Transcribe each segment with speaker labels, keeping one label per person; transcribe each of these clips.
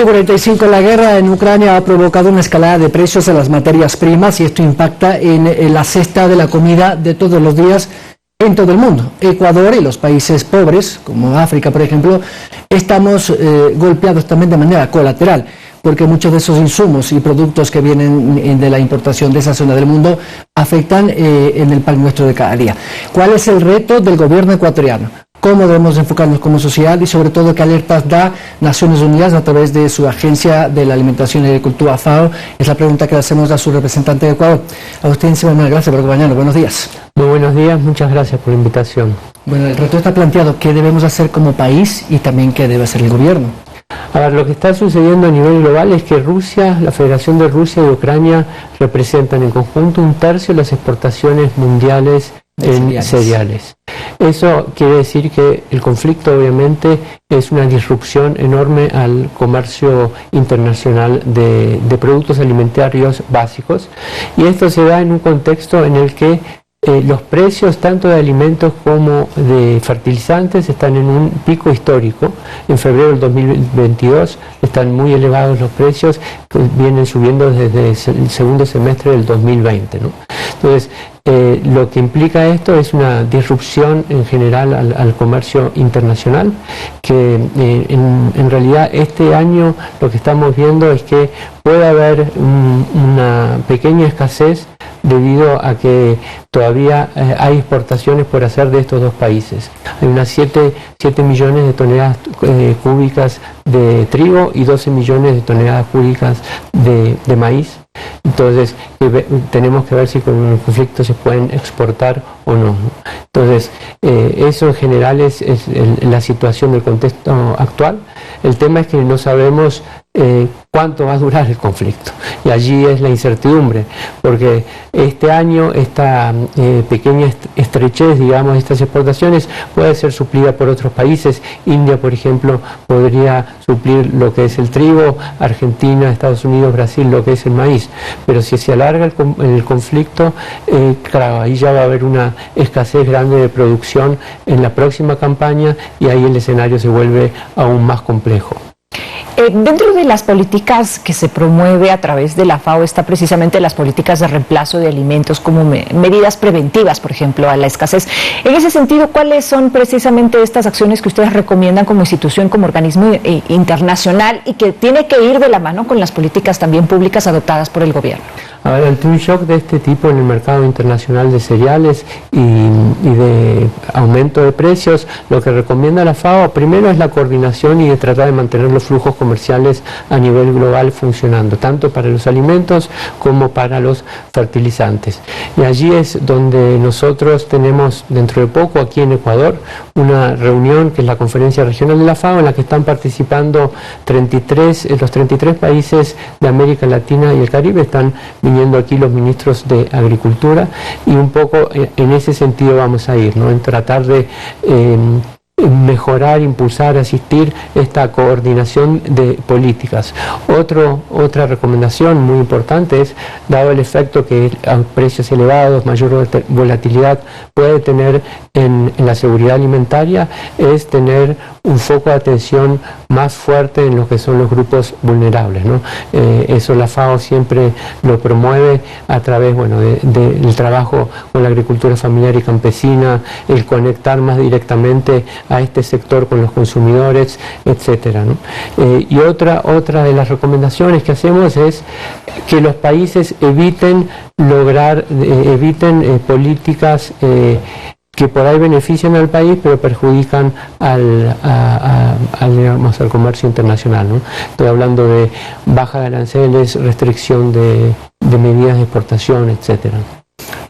Speaker 1: 45. La guerra en Ucrania ha provocado una escalada de precios de las materias primas y esto impacta en la cesta de la comida de todos los días en todo el mundo. Ecuador y los países pobres, como África, por ejemplo, estamos golpeados también de manera colateral, porque muchos de esos insumos y productos que vienen de la importación de esa zona del mundo afectan en el pan nuestro de cada día. ¿Cuál es el reto del gobierno ecuatoriano? ¿Cómo debemos enfocarnos como sociedad y sobre todo qué alertas da Naciones Unidas a través de su Agencia de la Alimentación y Agricultura, FAO? Es la pregunta que le hacemos a su representante de Ecuador. Agustín Simón, gracias por acompañarnos. Buenos días.
Speaker 2: Muy buenos días, muchas gracias por la invitación.
Speaker 1: Bueno, el reto está planteado. ¿Qué debemos hacer como país y también qué debe hacer el gobierno?
Speaker 2: A ver, lo que está sucediendo a nivel global es que Rusia, la Federación de Rusia y Ucrania representan en conjunto 1/3 de las exportaciones mundiales en cereales. Eso quiere decir que el conflicto obviamente es una disrupción enorme al comercio internacional de productos alimentarios básicos, y esto se da en un contexto en el que los precios tanto de alimentos como de fertilizantes están en un pico histórico. En febrero del 2022 están muy elevados los precios, que vienen subiendo desde el segundo semestre del 2020, ¿no? Entonces, lo que implica esto es una disrupción en general al comercio internacional, que en realidad este año lo que estamos viendo es que puede haber una pequeña escasez debido a que todavía hay exportaciones por hacer de estos dos países. Hay unas 7 millones de toneladas cúbicas de trigo y 12 millones de toneladas cúbicas de maíz. Entonces tenemos que ver si con el conflicto se pueden exportar o no. Entonces eso en general es la situación del contexto actual. El tema es que no sabemos cuánto va a durar el conflicto, y allí es la incertidumbre, porque este año esta pequeña estrechez, digamos, de estas exportaciones puede ser suplida por otros países. India, por ejemplo, podría suplir lo que es el trigo, Argentina, Estados Unidos, Brasil, lo que es el maíz, pero si se alarga el conflicto, claro, ahí ya va a haber una escasez grande de producción en la próxima campaña, y ahí el escenario se vuelve aún más complejo.
Speaker 3: Dentro de las políticas que se promueve a través de la FAO está precisamente las políticas de reemplazo de alimentos como medidas preventivas, por ejemplo, a la escasez. En ese sentido, ¿cuáles son precisamente estas acciones que ustedes recomiendan como institución, como organismo internacional, y que tiene que ir de la mano con las políticas también públicas adoptadas por el gobierno?
Speaker 2: A ver, ante un shock de este tipo en el mercado internacional de cereales y de aumento de precios, lo que recomienda la FAO primero es la coordinación y de tratar de mantener los flujos comerciales a nivel global funcionando, tanto para los alimentos como para los fertilizantes. Y allí es donde nosotros tenemos dentro de poco aquí en Ecuador una reunión que es la Conferencia Regional de la FAO, en la que están participando los 33 países de América Latina y el Caribe. Están viniendo aquí los ministros de Agricultura, y un poco en ese sentido vamos a ir, ¿no? En tratar de mejorar, impulsar, asistir esta coordinación de políticas. Otra recomendación muy importante es, dado el efecto que a precios elevados, mayor volatilidad puede tener en la seguridad alimentaria, es tener un foco de atención más fuerte en lo que son los grupos vulnerables, ¿no? Eso la FAO siempre lo promueve a través, bueno, del trabajo con la agricultura familiar y campesina, el conectar más directamente a este sector con los consumidores, etcétera, ¿no? Y otra de las recomendaciones que hacemos es que los países eviten políticas que por ahí benefician al país pero perjudican al comercio internacional, ¿no? Estoy hablando de baja de aranceles, restricción de medidas de exportación, etcétera.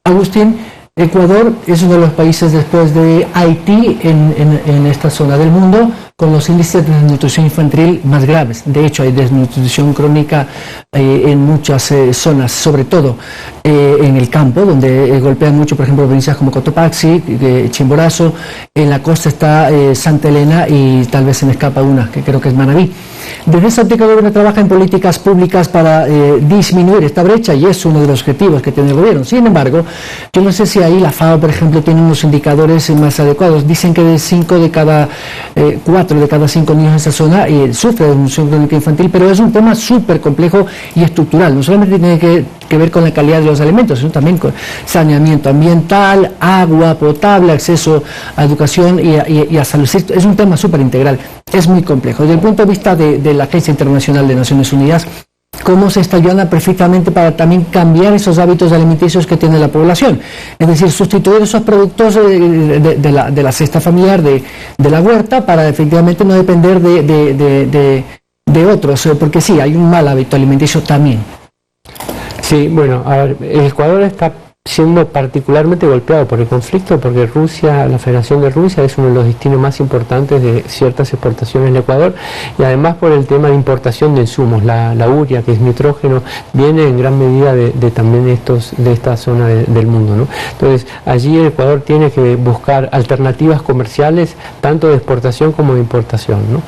Speaker 1: Agustín, Ecuador es uno de los países después de Haití en esta zona del mundo con los índices de desnutrición infantil más graves. De hecho, hay desnutrición crónica en muchas zonas, sobre todo en el campo, donde golpean mucho, por ejemplo, provincias como Cotopaxi, Chimborazo. En la costa está Santa Elena y tal vez se me escapa una, que creo que es Manabí. Desde esa óptica, el gobierno trabaja en políticas públicas para disminuir esta brecha, y es uno de los objetivos que tiene el gobierno. Sin embargo, yo no sé si ahí la FAO, por ejemplo, tiene unos indicadores más adecuados. Dicen que de 4 de cada 5 niños en esa zona sufren de desnutrición crónica infantil, pero es un tema súper complejo y estructural. No solamente tiene que ver con la calidad de los alimentos, sino también con saneamiento ambiental, agua potable, acceso a educación y a salud. Es un tema súper integral, es muy complejo. Desde el punto de vista de la Agencia Internacional de Naciones Unidas, cómo se está ayudando perfectamente para también cambiar esos hábitos alimenticios que tiene la población. Es decir, sustituir esos productos de la cesta familiar, de la huerta, para efectivamente no depender de otros, porque sí, hay un mal hábito alimenticio también.
Speaker 2: Sí, bueno, a ver, el Ecuador está siendo particularmente golpeado por el conflicto, porque Rusia, la Federación de Rusia es uno de los destinos más importantes de ciertas exportaciones del Ecuador, y además por el tema de importación de insumos. La urea, que es nitrógeno, viene en gran medida también de esta zona del mundo, ¿no? Entonces allí el Ecuador tiene que buscar alternativas comerciales tanto de exportación como de importación, ¿no?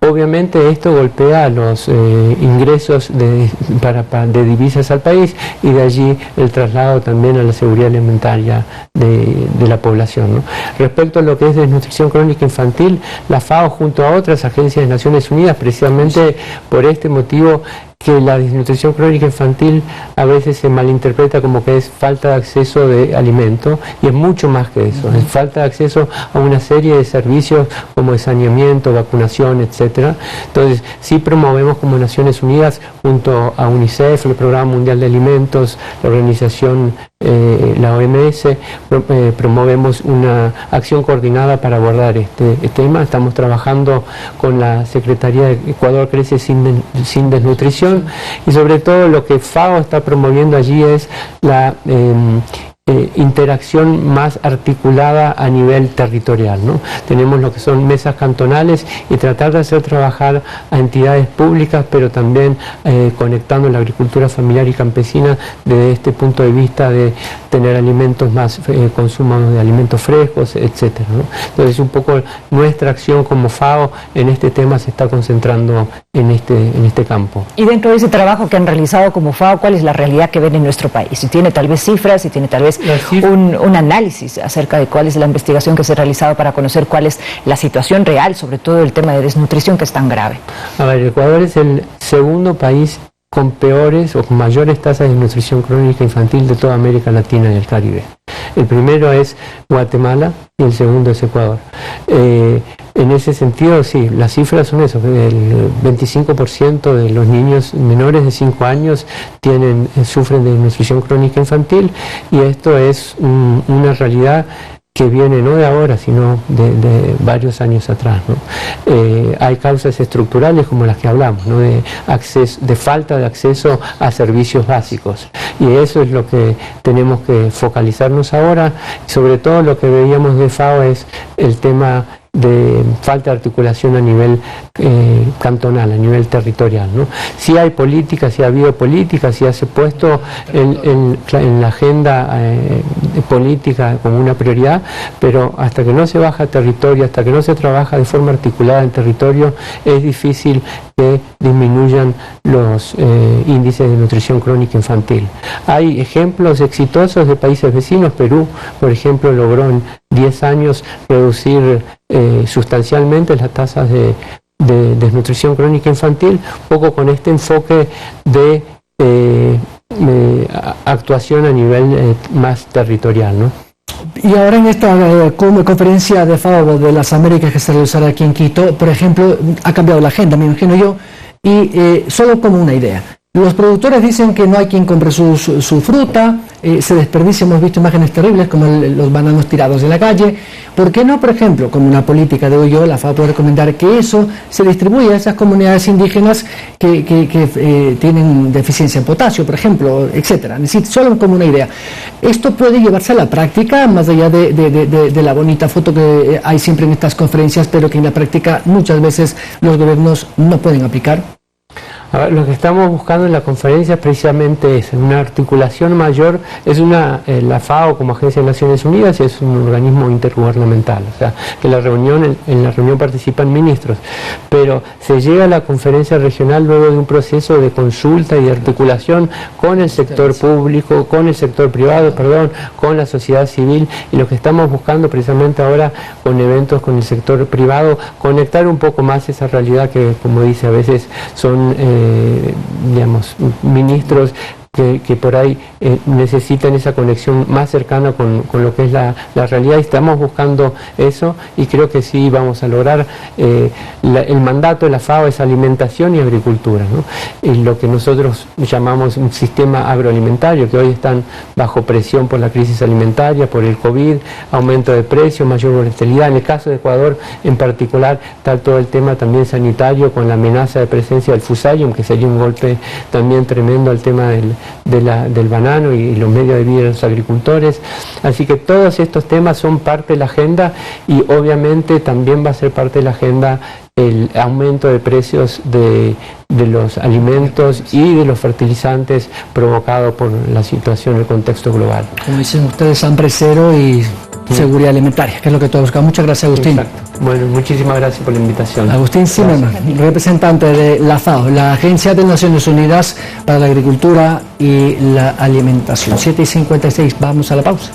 Speaker 2: Obviamente esto golpea los ingresos de divisas al país, y de allí el traslado también a la seguridad alimentaria de la población, ¿no? Respecto a lo que es desnutrición crónica infantil, la FAO junto a otras agencias de Naciones Unidas, precisamente por este motivo, que la desnutrición crónica infantil a veces se malinterpreta como que es falta de acceso de alimento, y es mucho más que eso, es falta de acceso a una serie de servicios como de saneamiento, vacunación, etcétera. Entonces sí promovemos como Naciones Unidas, junto a UNICEF, el Programa Mundial de Alimentos, la organización, la OMS, promovemos una acción coordinada para abordar este tema. Estamos trabajando con la Secretaría de Ecuador Crece sin Desnutrición, y sobre todo lo que FAO está promoviendo allí es la interacción más articulada a nivel territorial, ¿no? Tenemos lo que son mesas cantonales, y tratar de hacer trabajar a entidades públicas, pero también conectando la agricultura familiar y campesina desde este punto de vista de tener alimentos más, consumo de alimentos frescos, etcétera, ¿no? Entonces un poco nuestra acción como FAO en este tema se está concentrando en este campo.
Speaker 3: Y dentro de ese trabajo que han realizado como FAO, ¿cuál es la realidad que ven en nuestro país? Si tiene tal vez cifras, si tiene tal vez un análisis acerca de cuál es la investigación que se ha realizado para conocer cuál es la situación real, sobre todo el tema de desnutrición, que es tan grave.
Speaker 2: A ver, Ecuador es el segundo país con peores o con mayores tasas de desnutrición crónica infantil de toda América Latina y el Caribe. El primero es Guatemala y el segundo es Ecuador. En ese sentido, sí, las cifras son eso: el 25% de los niños menores de 5 años sufren de desnutrición crónica infantil, y esto es una realidad que viene no de ahora, sino de varios años atrás, ¿no? Hay causas estructurales como las que hablamos, ¿no? De falta de acceso a servicios básicos, y eso es lo que tenemos que focalizarnos ahora. Sobre todo lo que veíamos de FAO es el tema de falta de articulación a nivel cantonal, a nivel territorial, ¿no? Sí hay políticas, sí ha habido políticas, sí se ha puesto en la agenda política como una prioridad, pero hasta que no se baja a territorio, hasta que no se trabaja de forma articulada en territorio, es difícil que disminuyan los índices de nutrición crónica infantil. Hay ejemplos exitosos de países vecinos. Perú, por ejemplo, logró en 10 años reducir sustancialmente las tasas de desnutrición crónica infantil, poco con este enfoque de actuación a nivel más territorial, ¿no?
Speaker 1: Y ahora en esta conferencia de FAO de las Américas que se realizará aquí en Quito, por ejemplo, ha cambiado la agenda, me imagino yo, y solo como una idea. Los productores dicen que no hay quien compre su fruta, se desperdicia, hemos visto imágenes terribles como los bananos tirados en la calle. ¿Por qué no, por ejemplo, como una política de hoy, la FAO puede recomendar que eso se distribuya a esas comunidades indígenas que tienen deficiencia en potasio, por ejemplo, etcétera? Solo como una idea. Esto puede llevarse a la práctica, más allá de la bonita foto que hay siempre en estas conferencias, pero que en la práctica muchas veces los gobiernos no pueden aplicar.
Speaker 2: A ver, lo que estamos buscando en la conferencia precisamente es una articulación mayor, es la FAO como Agencia de Naciones Unidas es un organismo intergubernamental, o sea, que en la reunión participan ministros, pero se llega a la conferencia regional luego de un proceso de consulta y de articulación con el sector público, con el sector privado, con la sociedad civil, y lo que estamos buscando precisamente ahora con eventos con el sector privado, conectar un poco más esa realidad que, como dice, a veces son digamos, ministros que por ahí necesitan esa conexión más cercana con lo que es la realidad, y estamos buscando eso, y creo que sí vamos a lograr. El mandato de la FAO es alimentación y agricultura, ¿no? Y lo que nosotros llamamos un sistema agroalimentario, que hoy están bajo presión por la crisis alimentaria, por el COVID, aumento de precios, mayor volatilidad. En el caso de Ecuador en particular está todo el tema también sanitario, con la amenaza de presencia del Fusarium, que sería un golpe también tremendo al tema del banano y los medios de vida de los agricultores. Así que todos estos temas son parte de la agenda, y obviamente también va a ser parte de la agenda el aumento de precios de los alimentos y de los fertilizantes provocado por la situación, el contexto global.
Speaker 1: Como dicen ustedes, hambre cero y seguridad alimentaria, que es lo que todos buscamos. Muchas gracias, Agustín.
Speaker 2: Exacto. Bueno, muchísimas gracias por la invitación.
Speaker 1: Agustín Zimmerman, representante de la FAO, la Agencia de Naciones Unidas para la Agricultura y la Alimentación. 7:56, vamos a la pausa.